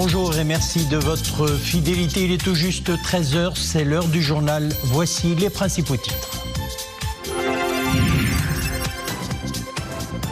Bonjour et merci de votre fidélité. Il est tout juste 13h, c'est l'heure du journal. Voici les principaux titres.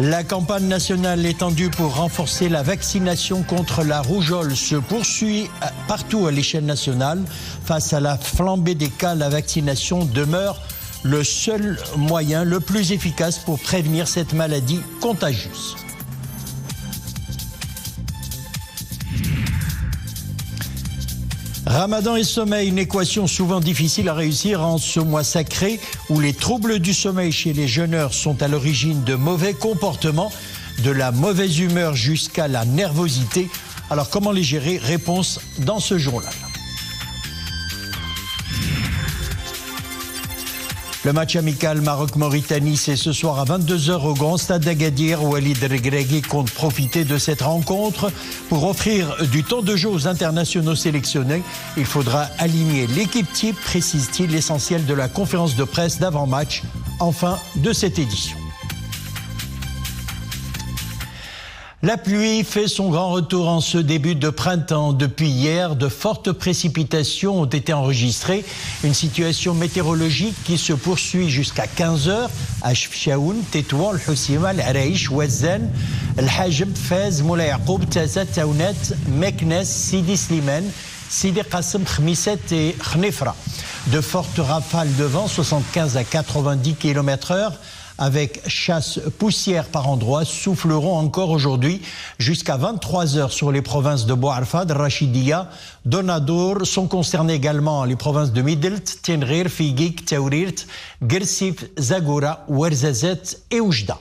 La campagne nationale étendue pour renforcer la vaccination contre la rougeole se poursuit partout à l'échelle nationale. Face à la flambée des cas, la vaccination demeure le seul moyen le plus efficace pour prévenir cette maladie contagieuse. Ramadan et sommeil, une équation souvent difficile à réussir en ce mois sacré où les troubles du sommeil chez les jeûneurs sont à l'origine de mauvais comportements, de la mauvaise humeur jusqu'à la nervosité. Alors comment les gérer? Réponse dans ce journal. Le match amical Maroc-Mauritanie, c'est ce soir à 22h au Grand Stade d'Agadir où Walid Regragui compte profiter de cette rencontre pour offrir du temps de jeu aux internationaux sélectionnés. Il faudra aligner l'équipe type, précise-t-il, l'essentiel de la conférence de presse d'avant-match en fin de cette édition. La pluie fait son grand retour en ce début de printemps. Depuis hier, de fortes précipitations ont été enregistrées. Une situation météorologique qui se poursuit jusqu'à 15h à Chefchaouen, Tétouan, Al-Hossima, Al-Araïch, Ouazzane, Al-Hajb, Fez, Moulay Yacoub, Tazat, Taounet, Meknes, Sidi Slimane, Sidi Qassem, Khmisset et Khnefra. De fortes rafales de vent, 75 à 90 km/h. Avec chasse poussière par endroits, souffleront encore aujourd'hui jusqu'à 23h sur les provinces de Bouarfad, Rachidia, Donadour. Sont concernées également les provinces de Midelt, Tenrir, Figik, Taourirt, Gersif, Zagora, Ouerzazet et Oujda.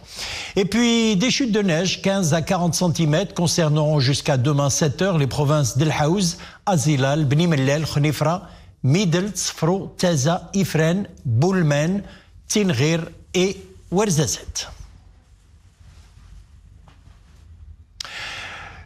Et puis des chutes de neige, 15 à 40 cm, concerneront jusqu'à demain 7h les provinces d'El Haouz, Azilal, Bni Mellel, Khnefra, Midelt, Sfro, Taza, Ifren, Boulmen, Tenrir et Ouerzazet.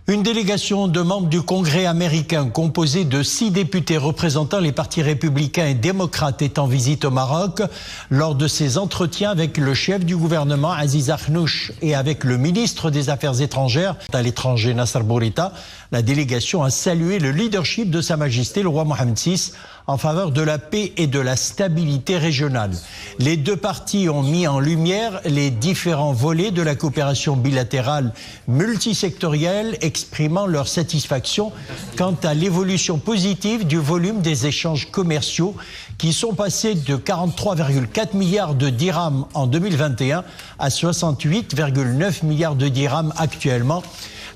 Une délégation de membres du Congrès américain composée de 6 députés représentant les partis républicains et démocrates est en visite au Maroc. Lors de ses entretiens avec le chef du gouvernement Aziz Akhnouch et avec le ministre des Affaires étrangères à l'étranger Nasser Bourita, la délégation a salué le leadership de Sa Majesté le roi Mohammed VI en faveur de la paix et de la stabilité régionale. Les deux parties ont mis en lumière les différents volets de la coopération bilatérale multisectorielle, exprimant leur satisfaction quant à l'évolution positive du volume des échanges commerciaux qui sont passés de 43,4 milliards de dirhams en 2021 à 68,9 milliards de dirhams actuellement.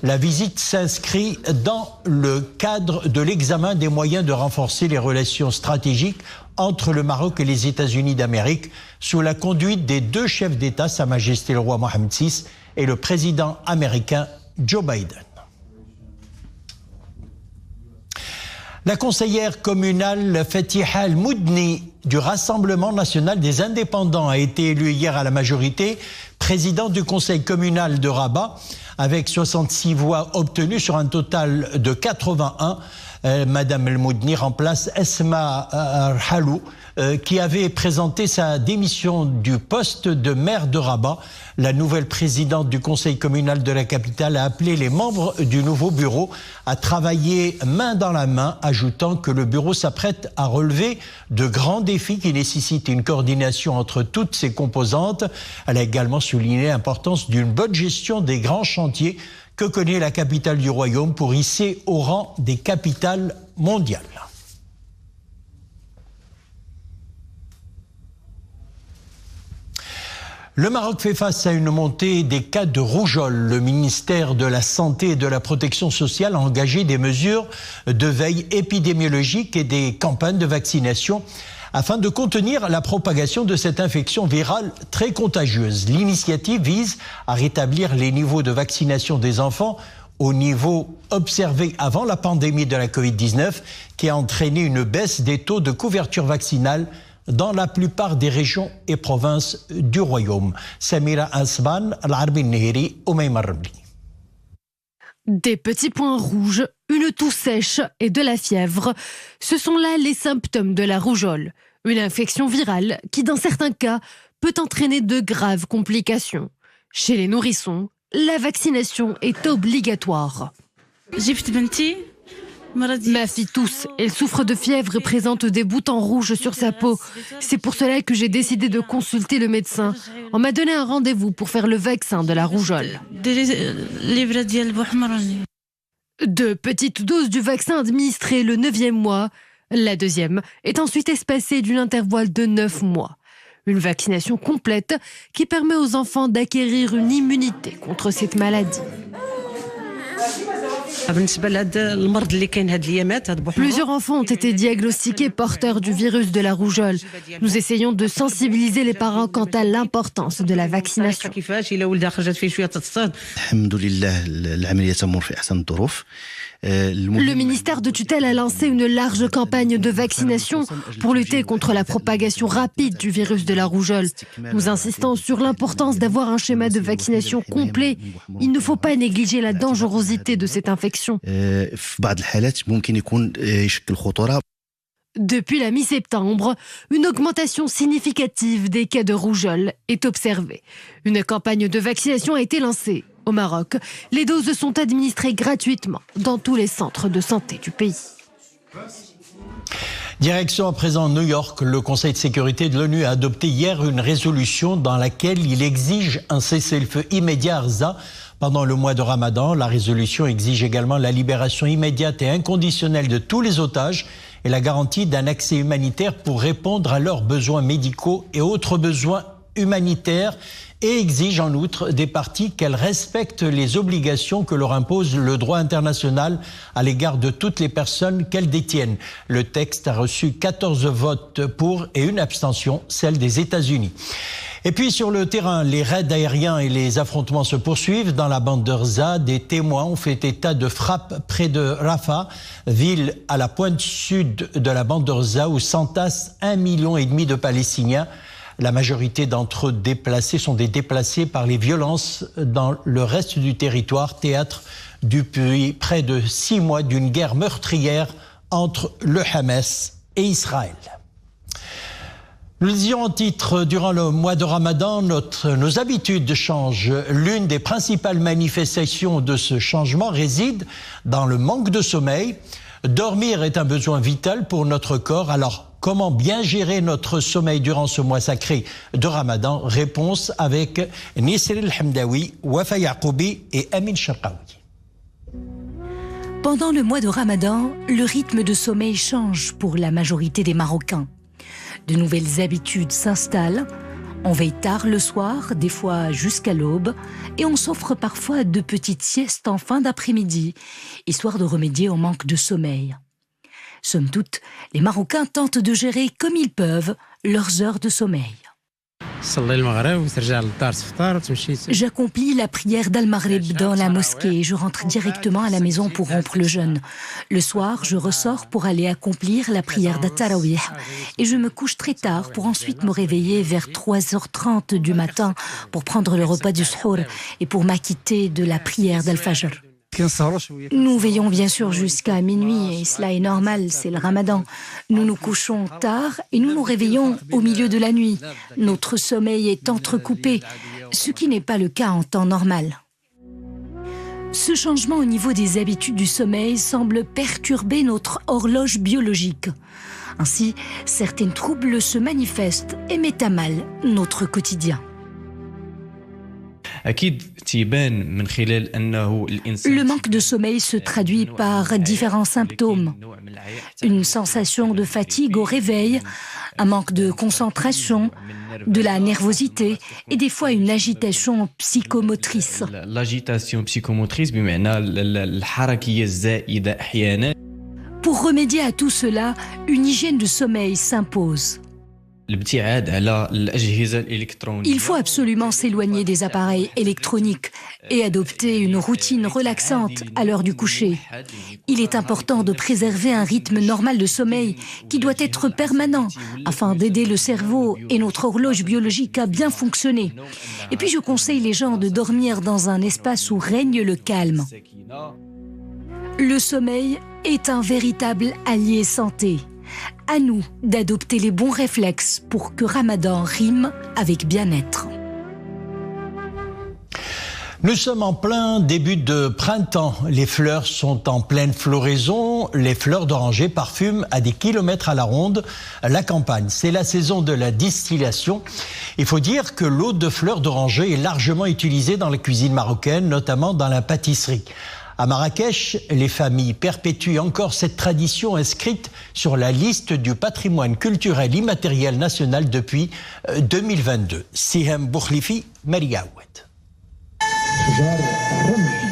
La visite s'inscrit dans le cadre de l'examen des moyens de renforcer les relations stratégiques entre le Maroc et les États-Unis d'Amérique sous la conduite des deux chefs d'État, Sa Majesté le roi Mohammed VI et le président américain Joe Biden. La conseillère communale Fatiha Al-Moudni du Rassemblement national des indépendants a été élue hier à la majorité présidente du conseil communal de Rabat avec 66 voix obtenues sur un total de 81. Madame El-Moudni remplace Esma Halou qui avait présenté sa démission du poste de maire de Rabat. La nouvelle présidente du conseil communal de la capitale a appelé les membres du nouveau bureau à travailler main dans la main, ajoutant que le bureau s'apprête à relever de grands défis qui nécessitent une coordination entre toutes ses composantes. Elle a également souligné l'importance d'une bonne gestion des grands chantiers que connaît la capitale du royaume pour hisser au rang des capitales mondiales. Le Maroc fait face à une montée des cas de rougeole. Le ministère de la Santé et de la Protection sociale a engagé des mesures de veille épidémiologique et des campagnes de vaccination afin de contenir la propagation de cette infection virale très contagieuse. L'initiative vise à rétablir les niveaux de vaccination des enfants au niveau observé avant la pandémie de la Covid-19 qui a entraîné une baisse des taux de couverture vaccinale dans la plupart des régions et provinces du royaume. Samira Asban, Al-Arbi Nehri, Oumaima Rabli. Des petits points rouges, une toux sèche et de la fièvre. Ce sont là les symptômes de la rougeole. Une infection virale qui, dans certains cas, peut entraîner de graves complications. Chez les nourrissons, la vaccination est obligatoire. جبت بنتي Ma fille tousse, elle souffre de fièvre et présente des boutons rouges sur sa peau. C'est pour cela que j'ai décidé de consulter le médecin. On m'a donné un rendez-vous pour faire le vaccin de la rougeole. 2 petites doses du vaccin administrées le 9e mois. La deuxième est ensuite espacée d'une intervalle de 9 mois. Une vaccination complète qui permet aux enfants d'acquérir une immunité contre cette maladie. Plusieurs enfants ont été diagnostiqués porteurs du virus de la rougeole. Nous essayons de sensibiliser les parents quant à l'importance de la vaccination. Le ministère de tutelle a lancé une large campagne de vaccination pour lutter contre la propagation rapide du virus de la rougeole. Nous insistons sur l'importance d'avoir un schéma de vaccination complet. Il ne faut pas négliger la dangerosité de cette infection. Depuis la mi-septembre, une augmentation significative des cas de rougeole est observée. Une campagne de vaccination a été lancée. Au Maroc, les doses sont administrées gratuitement dans tous les centres de santé du pays. Direction à présent New York, le Conseil de sécurité de l'ONU a adopté hier une résolution dans laquelle il exige un cessez-le-feu immédiat à Gaza pendant le mois de Ramadan. La résolution exige également la libération immédiate et inconditionnelle de tous les otages et la garantie d'un accès humanitaire pour répondre à leurs besoins médicaux et autres besoins humanitaires, et exige en outre des parties qu'elles respectent les obligations que leur impose le droit international à l'égard de toutes les personnes qu'elles détiennent. Le texte a reçu 14 votes pour et une abstention, celle des États-Unis. Et puis sur le terrain, les raids aériens et les affrontements se poursuivent. Dans la bande de Gaza, des témoins ont fait état de frappes près de Rafah, ville à la pointe sud de la bande de Gaza où s'entassent 1,5 million de Palestiniens. La majorité d'entre eux déplacés sont des déplacés par les violences dans le reste du territoire, théâtre depuis près de 6 mois d'une guerre meurtrière entre le Hamas et Israël. Nous le disions en titre, durant le mois de Ramadan, nos habitudes changent. L'une des principales manifestations de ce changement réside dans le manque de sommeil. Dormir est un besoin vital pour notre corps, alors comment bien gérer notre sommeil durant ce mois sacré de Ramadan? Réponse avec Nisril Hamdawi, Wafa Yaqoubi et Amin Sharqawi. Pendant le mois de Ramadan, le rythme de sommeil change pour la majorité des Marocains. De nouvelles habitudes s'installent. On veille tard le soir, des fois jusqu'à l'aube, et on s'offre parfois de petites siestes en fin d'après-midi, histoire de remédier au manque de sommeil. Somme toute, les Marocains tentent de gérer comme ils peuvent leurs heures de sommeil. J'accomplis la prière d'Al-Maghrib dans la mosquée et je rentre directement à la maison pour rompre le jeûne. Le soir, je ressors pour aller accomplir la prière d'At-Tarawih et je me couche très tard pour ensuite me réveiller vers 3h30 du matin pour prendre le repas du Suhour et pour m'acquitter de la prière d'Al-Fajr. Nous veillons bien sûr jusqu'à minuit et cela est normal, c'est le Ramadan. Nous nous couchons tard et nous nous réveillons au milieu de la nuit. Notre sommeil est entrecoupé, ce qui n'est pas le cas en temps normal. Ce changement au niveau des habitudes du sommeil semble perturber notre horloge biologique. Ainsi, certains troubles se manifestent et mettent à mal notre quotidien. Le manque de sommeil se traduit par différents symptômes. Une sensation de fatigue au réveil, un manque de concentration, de la nervosité et des fois une agitation psychomotrice. Pour remédier à tout cela, une hygiène de sommeil s'impose. Il faut absolument s'éloigner des appareils électroniques et adopter une routine relaxante à l'heure du coucher. Il est important de préserver un rythme normal de sommeil qui doit être permanent afin d'aider le cerveau et notre horloge biologique à bien fonctionner. Et puis je conseille les gens de dormir dans un espace où règne le calme. Le sommeil est un véritable allié santé. À nous d'adopter les bons réflexes pour que Ramadan rime avec bien-être. Nous sommes en plein début de printemps. Les fleurs sont en pleine floraison. Les fleurs d'oranger parfument à des kilomètres à la ronde la campagne. C'est la saison de la distillation. Il faut dire que l'eau de fleurs d'oranger est largement utilisée dans la cuisine marocaine, notamment dans la pâtisserie. À Marrakech, les familles perpétuent encore cette tradition inscrite sur la liste du patrimoine culturel immatériel national depuis 2022. Sihem Boukhlifi, Mariaouet.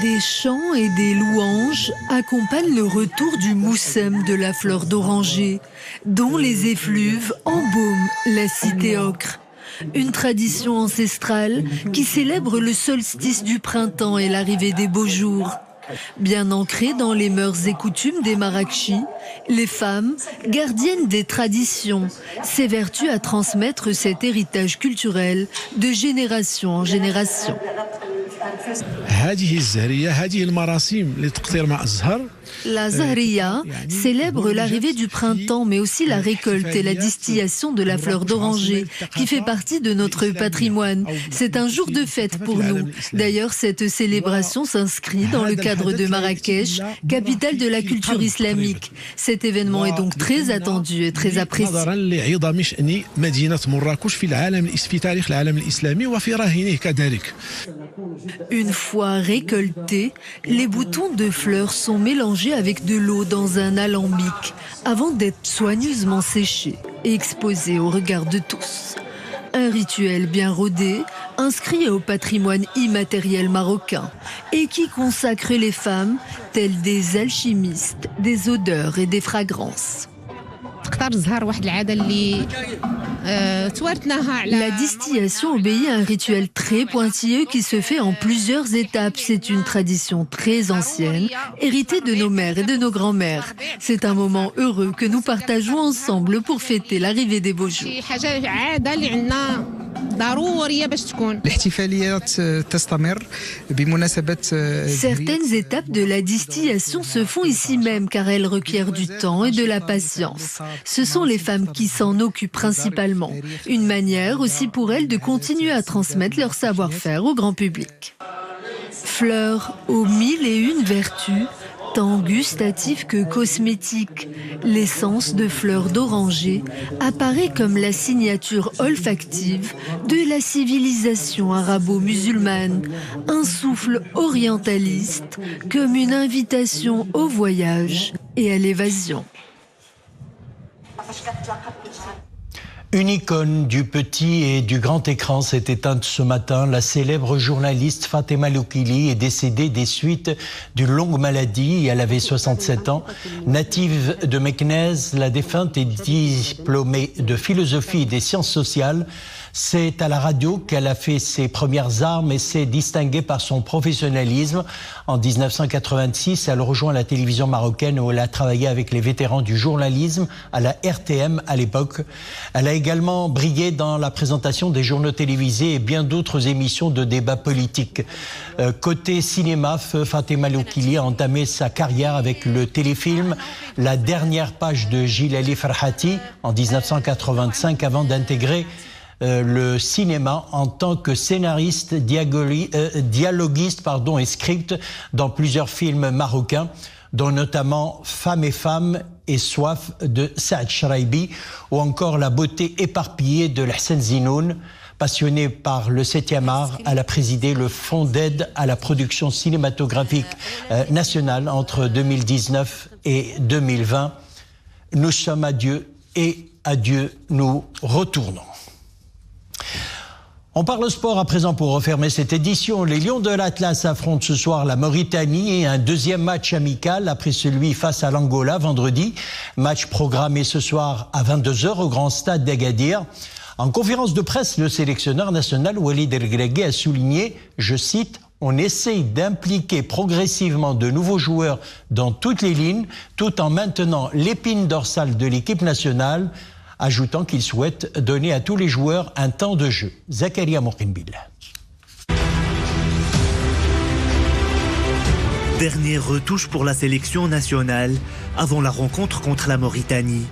Des chants et des louanges accompagnent le retour du moussem de la fleur d'oranger, dont les effluves embaument la cité ocre. Une tradition ancestrale qui célèbre le solstice du printemps et l'arrivée des beaux jours. Bien ancrée dans les mœurs et coutumes des Marrakechis, les femmes, gardiennes des traditions, s'évertuent à transmettre cet héritage culturel de génération en génération. La Zahriya célèbre l'arrivée du printemps, mais aussi la récolte et la distillation de la fleur d'oranger, qui fait partie de notre patrimoine. C'est un jour de fête pour nous. D'ailleurs, cette célébration s'inscrit dans le cadre de Marrakech, capitale de la culture islamique. Cet événement est donc très attendu et très apprécié. Une fois récoltés, les boutons de fleurs sont mélangés avec de l'eau dans un alambic avant d'être soigneusement séchés et exposés au regard de tous. Un rituel bien rodé, inscrit au patrimoine immatériel marocain et qui consacre les femmes telles des alchimistes, des odeurs et des fragrances. La distillation obéit à un rituel très pointilleux qui se fait en plusieurs étapes. C'est une tradition très ancienne, héritée de nos mères et de nos grands-mères. C'est un moment heureux que nous partageons ensemble pour fêter l'arrivée des beaux jours. Certaines étapes de la distillation se font ici même car elles requièrent du temps et de la patience. Ce sont les femmes qui s'en occupent principalement. Une manière aussi pour elles de continuer à transmettre leur savoir-faire au grand public. Fleurs aux 1001 vertus, tant gustatives que cosmétiques. L'essence de fleurs d'oranger apparaît comme la signature olfactive de la civilisation arabo-musulmane, un souffle orientaliste comme une invitation au voyage et à l'évasion. Une icône du petit et du grand écran s'est éteinte ce matin. La célèbre journaliste Fatima Loukili est décédée des suites d'une longue maladie. Elle avait 67 ans. Native de Meknès, la défunte est diplômée de philosophie et des sciences sociales. C'est à la radio qu'elle a fait ses premières armes et s'est distinguée par son professionnalisme. En 1986, elle rejoint la télévision marocaine où elle a travaillé avec les vétérans du journalisme à la RTM à l'époque. Elle a également brillé dans la présentation des journaux télévisés et bien d'autres émissions de débats politiques. Côté cinéma, Fatima Loukili a entamé sa carrière avec le téléfilm La dernière page de Gilali Farhati en 1985 avant d'intégrer le cinéma en tant que scénariste, dialoguiste et script dans plusieurs films marocains, dont notamment Femmes et Femmes et Soif de Saad Shraibi ou encore La beauté éparpillée de Hassan Zinoun. Passionnée par le 7e art, elle a présidé le Fonds d'aide à la production cinématographique nationale entre 2019 et 2020. Nous sommes à Dieu et à Dieu nous retournons. On parle sport à présent pour refermer cette édition. Les Lions de l'Atlas affrontent ce soir la Mauritanie et un deuxième match amical après celui face à l'Angola vendredi. Match programmé ce soir à 22h au Grand Stade d'Agadir. En conférence de presse, le sélectionneur national Walid Regragui a souligné, je cite, « On essaye d'impliquer progressivement de nouveaux joueurs dans toutes les lignes tout en maintenant l'épine dorsale de l'équipe nationale », ajoutant qu'il souhaite donner à tous les joueurs un temps de jeu. Zakaria Moukhinbillah. Dernière retouche pour la sélection nationale avant la rencontre contre la Mauritanie.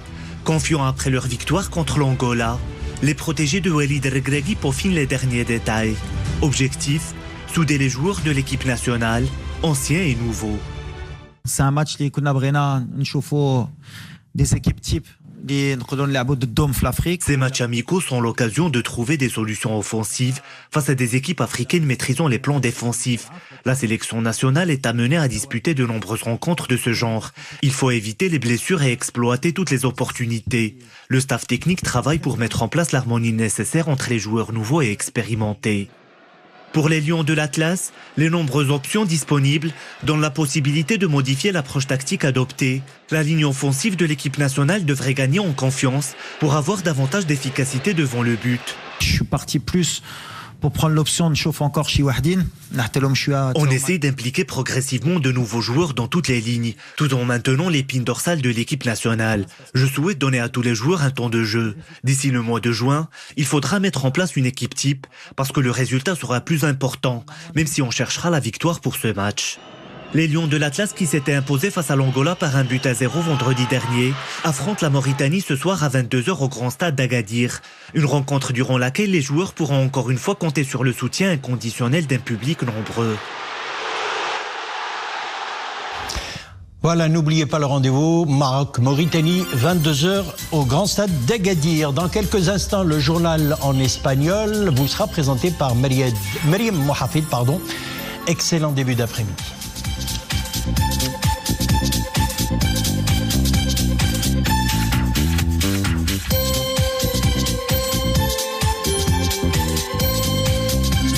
Confiants après leur victoire contre l'Angola, les protégés de Walid Regragui peaufinent les derniers détails. Objectif, souder les joueurs de l'équipe nationale, anciens et nouveaux. C'est un match qui nous des équipes types. Ces matchs amicaux sont l'occasion de trouver des solutions offensives face à des équipes africaines maîtrisant les plans défensifs. La sélection nationale est amenée à disputer de nombreuses rencontres de ce genre. Il faut éviter les blessures et exploiter toutes les opportunités. Le staff technique travaille pour mettre en place l'harmonie nécessaire entre les joueurs nouveaux et expérimentés. Pour les Lions de l'Atlas, les nombreuses options disponibles donnent la possibilité de modifier l'approche tactique adoptée. La ligne offensive de l'équipe nationale devrait gagner en confiance pour avoir davantage d'efficacité devant le but. Je suis parti plus pour prendre l'option de chauffer encore chez Wahdin. On essaie d'impliquer progressivement de nouveaux joueurs dans toutes les lignes, tout en maintenant l'épine dorsale de l'équipe nationale. Je souhaite donner à tous les joueurs un temps de jeu. D'ici le mois de juin, il faudra mettre en place une équipe type, parce que le résultat sera plus important, même si on cherchera la victoire pour ce match. Les Lions de l'Atlas, qui s'étaient imposés face à l'Angola par 1-0 vendredi dernier, affrontent la Mauritanie ce soir à 22h au grand stade d'Agadir. Une rencontre durant laquelle les joueurs pourront encore une fois compter sur le soutien inconditionnel d'un public nombreux. Voilà, n'oubliez pas le rendez-vous Maroc-Mauritanie, 22h au grand stade d'Agadir. Dans quelques instants, le journal en espagnol vous sera présenté par Meriem Mohafid. Excellent début d'après-midi.